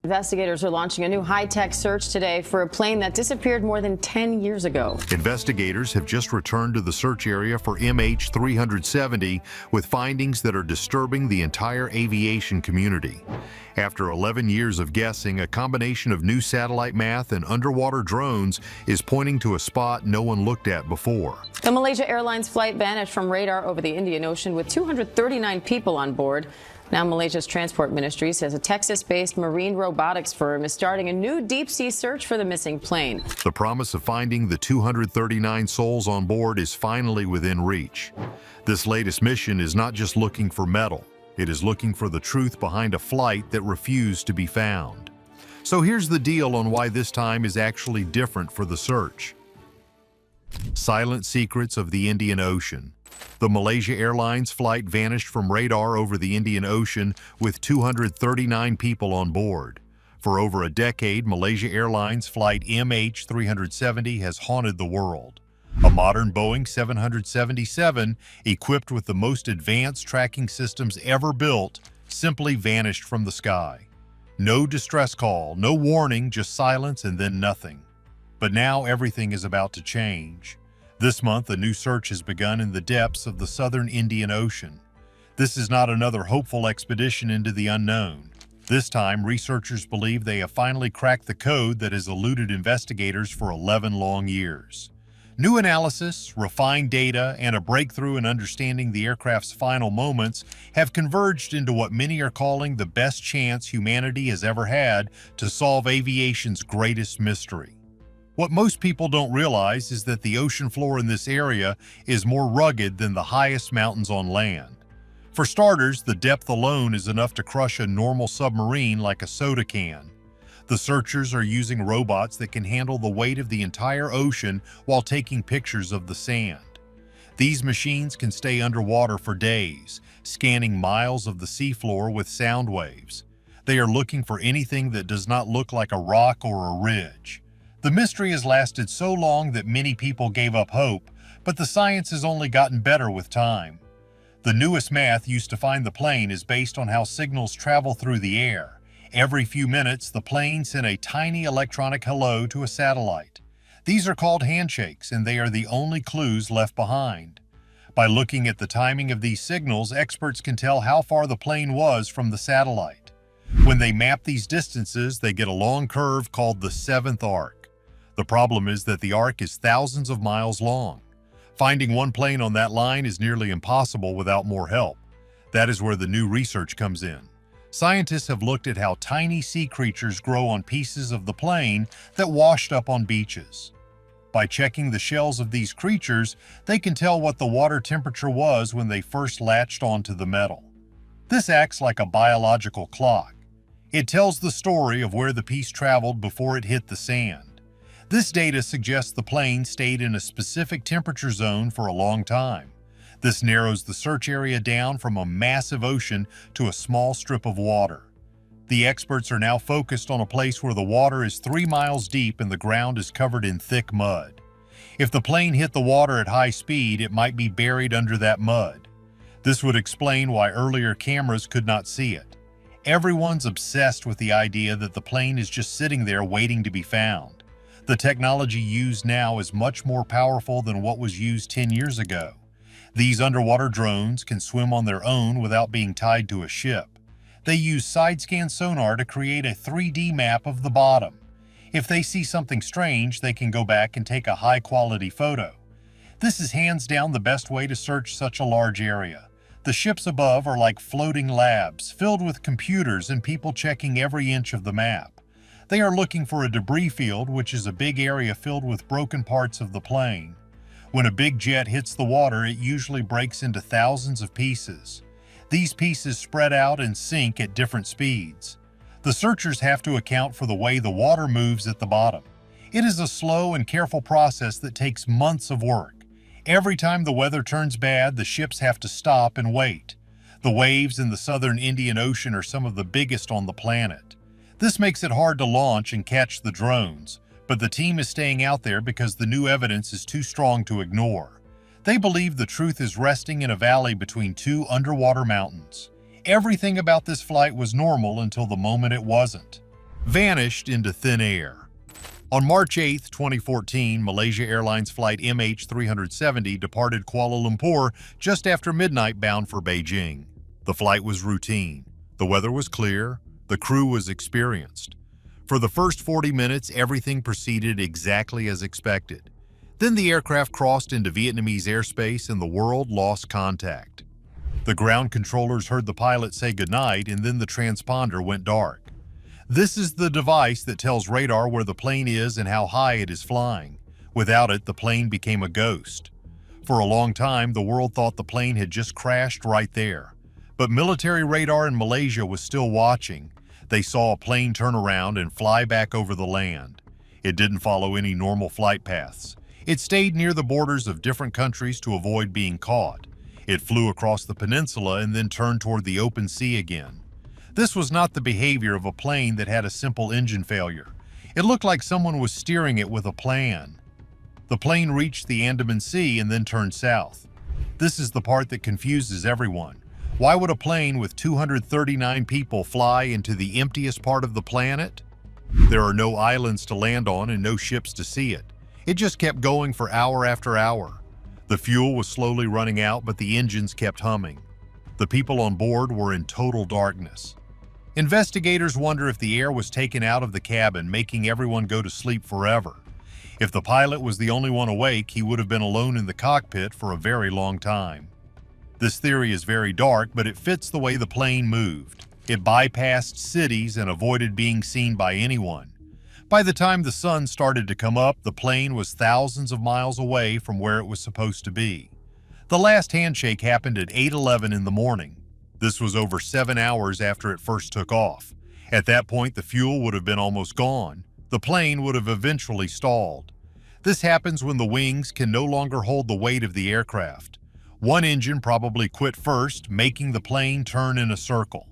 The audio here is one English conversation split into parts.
Investigators are launching a new high-tech search today for a plane that disappeared more than 10 years ago. Investigators have just returned to the search area for MH370 with findings that are disturbing the entire aviation community. After 11 years of guessing, a combination of new satellite math and underwater drones is pointing to a spot no one looked at before. The Malaysia Airlines flight vanished from radar over the Indian Ocean with 239 people on board. Now Malaysia's Transport Ministry says a Texas-based marine robotics firm is starting a new deep-sea search for the missing plane. The promise of finding the 239 souls on board is finally within reach. This latest mission is not just looking for metal. It is looking for the truth behind a flight that refused to be found. So here's the deal on why this time is actually different for the search. Silent secrets of the Indian Ocean. The Malaysia Airlines flight vanished from radar over the Indian Ocean with 239 people on board. For over a decade, Malaysia Airlines flight MH370 has haunted the world. A modern Boeing 777, equipped with the most advanced tracking systems ever built, simply vanished from the sky. No distress call, no warning, just silence and then nothing. But now everything is about to change. This month, a new search has begun in the depths of the southern Indian Ocean. This is not another hopeful expedition into the unknown. This time, researchers believe they have finally cracked the code that has eluded investigators for 11 long years. New analysis, refined data, and a breakthrough in understanding the aircraft's final moments have converged into what many are calling the best chance humanity has ever had to solve aviation's greatest mystery. What most people don't realize is that the ocean floor in this area is more rugged than the highest mountains on land. For starters, the depth alone is enough to crush a normal submarine like a soda can. The searchers are using robots that can handle the weight of the entire ocean while taking pictures of the sand. These machines can stay underwater for days, scanning miles of the seafloor with sound waves. They are looking for anything that does not look like a rock or a ridge. The mystery has lasted so long that many people gave up hope, but the science has only gotten better with time. The newest math used to find the plane is based on how signals travel through the air. Every few minutes, the plane sent a tiny electronic hello to a satellite. These are called handshakes, and they are the only clues left behind. By looking at the timing of these signals, experts can tell how far the plane was from the satellite. When they map these distances, they get a long curve called the seventh arc. The problem is that the arc is thousands of miles long. Finding one plane on that line is nearly impossible without more help. That is where the new research comes in. Scientists have looked at how tiny sea creatures grow on pieces of the plane that washed up on beaches. By checking the shells of these creatures, they can tell what the water temperature was when they first latched onto the metal. This acts like a biological clock. It tells the story of where the piece traveled before it hit the sand. This data suggests the plane stayed in a specific temperature zone for a long time. This narrows the search area down from a massive ocean to a small strip of water. The experts are now focused on a place where the water is 3 miles deep and the ground is covered in thick mud. If the plane hit the water at high speed, it might be buried under that mud. This would explain why earlier cameras could not see it. Everyone's obsessed with the idea that the plane is just sitting there waiting to be found. The technology used now is much more powerful than what was used 10 years ago. These underwater drones can swim on their own without being tied to a ship. They use side-scan sonar to create a 3D map of the bottom. If they see something strange, they can go back and take a high-quality photo. This is hands down the best way to search such a large area. The ships above are like floating labs, filled with computers and people checking every inch of the map. They are looking for a debris field, which is a big area filled with broken parts of the plane. When a big jet hits the water, it usually breaks into thousands of pieces. These pieces spread out and sink at different speeds. The searchers have to account for the way the water moves at the bottom. It is a slow and careful process that takes months of work. Every time the weather turns bad, the ships have to stop and wait. The waves in the southern Indian Ocean are some of the biggest on the planet. This makes it hard to launch and catch the drones, but the team is staying out there because the new evidence is too strong to ignore. They believe the truth is resting in a valley between two underwater mountains. Everything about this flight was normal until the moment it wasn't. vanished into thin air. On March 8, 2014, Malaysia Airlines flight MH370 departed Kuala Lumpur just after midnight bound for Beijing. The flight was routine. The weather was clear. The crew was experienced. For the first 40 minutes, everything proceeded exactly as expected. Then the aircraft crossed into Vietnamese airspace and the world lost contact. The ground controllers heard the pilot say goodnight, and then the transponder went dark. This is the device that tells radar where the plane is and how high it is flying. Without it, the plane became a ghost. For a long time, the world thought the plane had just crashed right there. But military radar in Malaysia was still watching. They saw a plane turn around and fly back over the land. It didn't follow any normal flight paths. It stayed near the borders of different countries to avoid being caught. It flew across the peninsula and then turned toward the open sea again. This was not the behavior of a plane that had a simple engine failure. It looked like someone was steering it with a plan. The plane reached the Andaman Sea and then turned south. This is the part that confuses everyone. Why would a plane with 239 people fly into the emptiest part of the planet? There are no islands to land on and no ships to see it. It just kept going for hour after hour. The fuel was slowly running out, but the engines kept humming. The people on board were in total darkness. Investigators wonder if the air was taken out of the cabin, making everyone go to sleep forever. If the pilot was the only one awake, he would have been alone in the cockpit for a very long time. This theory is very dark, but it fits the way the plane moved. It bypassed cities and avoided being seen by anyone. By the time the sun started to come up, the plane was thousands of miles away from where it was supposed to be. The last handshake happened at 8:11 in the morning. This was over 7 hours after it first took off. At that point, the fuel would have been almost gone. The plane would have eventually stalled. This happens when the wings can no longer hold the weight of the aircraft. One engine probably quit first, making the plane turn in a circle.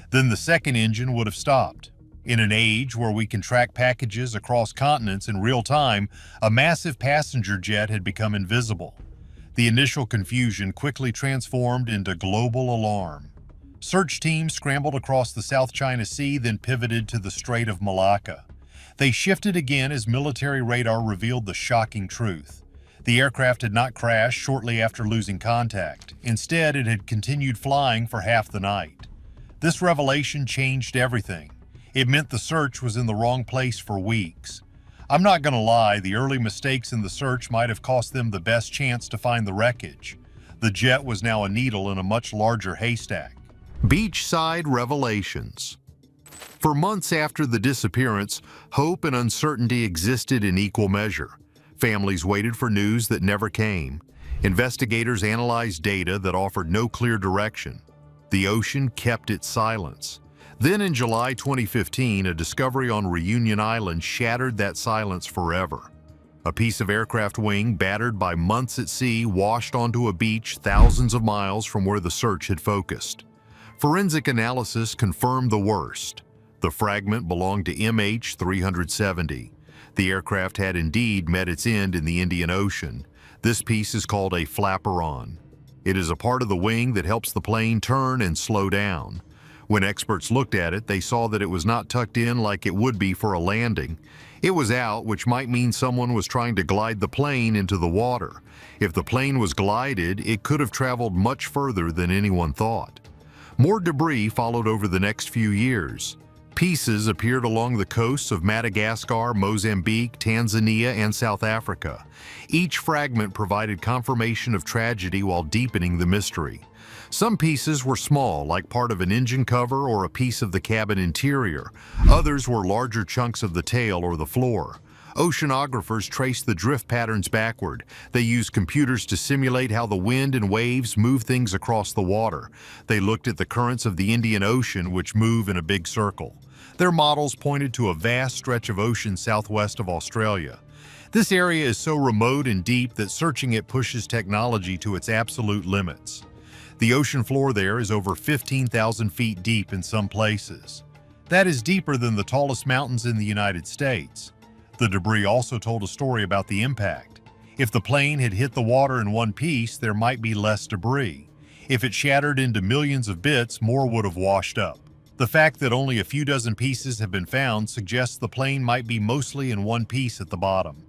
Then the second engine would have stopped. In an age where we can track packages across continents in real time, a massive passenger jet had become invisible. The initial confusion quickly transformed into global alarm. Search teams scrambled across the South China Sea, then pivoted to the Strait of Malacca. They shifted again as military radar revealed the shocking truth. The aircraft had not crashed shortly after losing contact. Instead, it had continued flying for half the night. This revelation changed everything. It meant the search was in the wrong place for weeks. I'm not going to lie, the early mistakes in the search might have cost them the best chance to find the wreckage. The jet was now a needle in a much larger haystack. Beachside revelations. For months after the disappearance, hope and uncertainty existed in equal measure. Families waited for news that never came. Investigators analyzed data that offered no clear direction. The ocean kept its silence. Then in July 2015, a discovery on Reunion Island shattered that silence forever. A piece of aircraft wing, battered by months at sea, washed onto a beach thousands of miles from where the search had focused. Forensic analysis confirmed the worst. The fragment belonged to MH370. The aircraft had indeed met its end in the Indian Ocean. This piece is called a flaperon. It is a part of the wing that helps the plane turn and slow down. When experts looked at it, they saw that it was not tucked in like it would be for a landing. It was out, which might mean someone was trying to glide the plane into the water. If the plane was glided, it could have traveled much further than anyone thought. More debris followed over the next few years. Pieces appeared along the coasts of Madagascar, Mozambique, Tanzania, and South Africa. Each fragment provided confirmation of tragedy while deepening the mystery. Some pieces were small, like part of an engine cover or a piece of the cabin interior. Others were larger chunks of the tail or the floor. Oceanographers traced the drift patterns backward. They used computers to simulate how the wind and waves move things across the water. They looked at the currents of the Indian Ocean, which move in a big circle. Their models pointed to a vast stretch of ocean southwest of Australia. This area is so remote and deep that searching it pushes technology to its absolute limits. The ocean floor there is over 15,000 feet deep in some places. That is deeper than the tallest mountains in the United States. The debris also told a story about the impact. If the plane had hit the water in one piece, there might be less debris. If it shattered into millions of bits, more would have washed up. The fact that only a few dozen pieces have been found suggests the plane might be mostly in one piece at the bottom.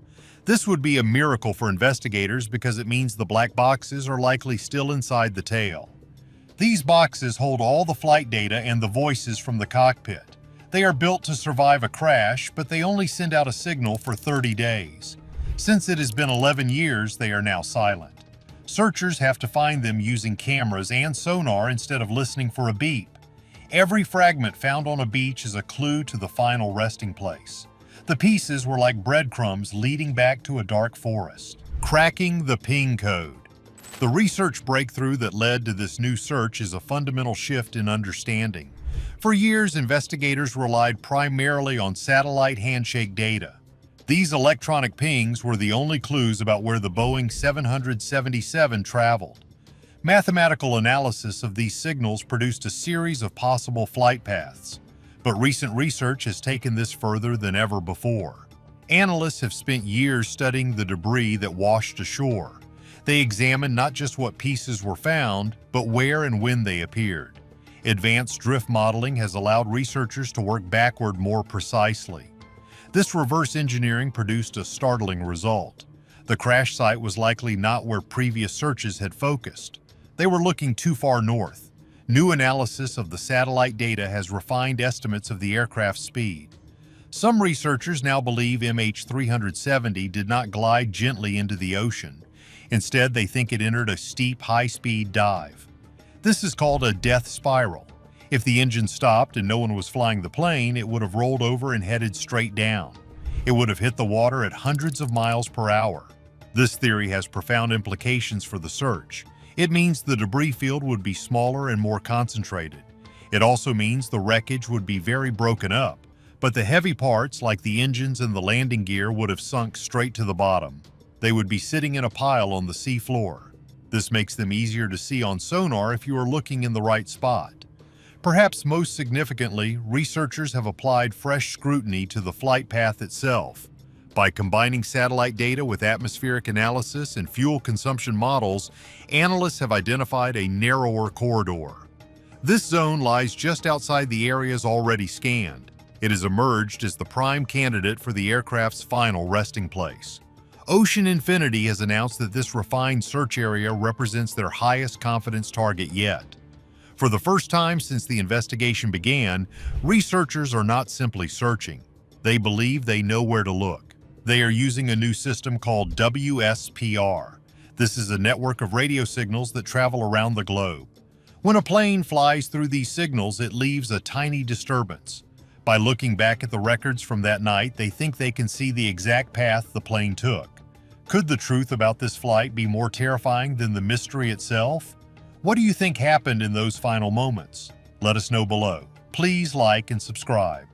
This would be a miracle for investigators because it means the black boxes are likely still inside the tail. These boxes hold all the flight data and the voices from the cockpit. They are built to survive a crash, but they only send out a signal for 30 days. Since it has been 11 years, they are now silent. Searchers have to find them using cameras and sonar instead of listening for a beep. Every fragment found on a beach is a clue to the final resting place. The pieces were like breadcrumbs leading back to a dark forest. Cracking the ping code. The research breakthrough that led to this new search is a fundamental shift in understanding. For years, investigators relied primarily on satellite handshake data. These electronic pings were the only clues about where the Boeing 777 traveled. Mathematical analysis of these signals produced a series of possible flight paths, but recent research has taken this further than ever before. Analysts have spent years studying the debris that washed ashore. They examined not just what pieces were found, but where and when they appeared. Advanced drift modeling has allowed researchers to work backward more precisely. This reverse engineering produced a startling result. The crash site was likely not where previous searches had focused. They were looking too far north. New analysis of the satellite data has refined estimates of the aircraft's speed. Some researchers now believe MH370 did not glide gently into the ocean. Instead, they think it entered a steep, high-speed dive. This is called a death spiral. If the engine stopped and no one was flying the plane, it would have rolled over and headed straight down. It would have hit the water at hundreds of miles per hour. This theory has profound implications for the search. It means the debris field would be smaller and more concentrated. It also means the wreckage would be very broken up, but the heavy parts, like the engines and the landing gear, would have sunk straight to the bottom. They would be sitting in a pile on the sea floor. This makes them easier to see on sonar if you are looking in the right spot. Perhaps most significantly, researchers have applied fresh scrutiny to the flight path itself. By combining satellite data with atmospheric analysis and fuel consumption models, analysts have identified a narrower corridor. This zone lies just outside the areas already scanned. It has emerged as the prime candidate for the aircraft's final resting place. Ocean Infinity has announced that this refined search area represents their highest confidence target yet. For the first time since the investigation began, researchers are not simply searching. They believe they know where to look. They are using a new system called WSPR. This is a network of radio signals that travel around the globe. When a plane flies through these signals, it leaves a tiny disturbance. By looking back at the records from that night, they think they can see the exact path the plane took. Could the truth about this flight be more terrifying than the mystery itself? What do you think happened in those final moments? Let us know below. Please like and subscribe.